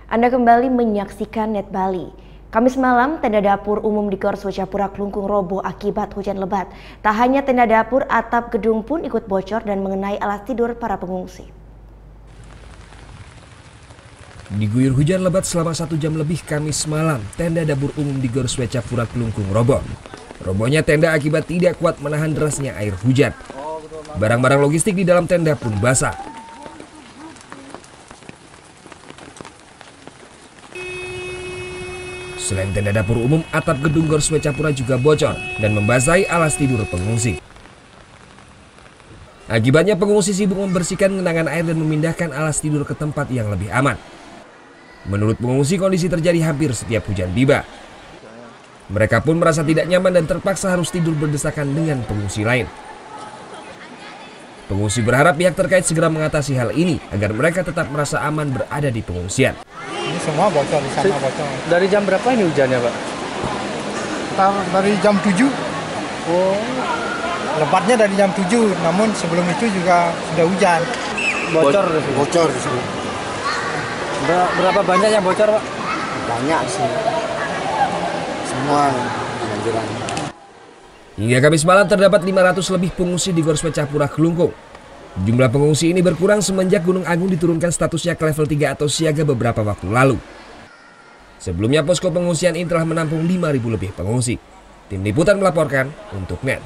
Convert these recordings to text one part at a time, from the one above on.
Anda kembali menyaksikan Net Bali. Kamis malam, tenda dapur umum di Gor Swecapura Klungkung roboh akibat hujan lebat. Tak hanya tenda dapur, atap gedung pun ikut bocor dan mengenai alas tidur para pengungsi. Diguyur hujan lebat selama 1 jam lebih Kamis malam, tenda dapur umum di Gor Swecapura Klungkung roboh. Robohnya tenda akibat tidak kuat menahan derasnya air hujan. Barang-barang logistik di dalam tenda pun basah. Selain tenda dapur umum, atap gedung Gor Swecapura juga bocor dan membasahi alas tidur pengungsi. Akibatnya pengungsi sibuk membersihkan genangan air dan memindahkan alas tidur ke tempat yang lebih aman. Menurut pengungsi, kondisi terjadi hampir setiap hujan tiba. Mereka pun merasa tidak nyaman dan terpaksa harus tidur berdesakan dengan pengungsi lain. Pengungsi berharap pihak terkait segera mengatasi hal ini agar mereka tetap merasa aman berada di pengungsian. Ini semua bocor, di sana bocor. Dari jam berapa ini hujannya, Pak? Dari jam 7. Oh. Lebatnya dari jam 7, namun sebelum itu juga sudah hujan. Bocor. Bocor di sini. Berapa banyak yang bocor, Pak? Banyak sih. Semua banjiran. Hingga Kamis malam terdapat 500 lebih pengungsi di Gor Swecapura Klungkung. Jumlah pengungsi ini berkurang semenjak Gunung Agung diturunkan statusnya ke level 3 atau siaga beberapa waktu lalu. Sebelumnya posko pengungsian ini telah menampung 5.000 lebih pengungsi. Tim Liputan melaporkan untuk NET.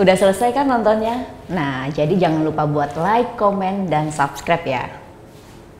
Udah selesai kan nontonnya? Nah, jadi jangan lupa buat like, komen, dan subscribe ya.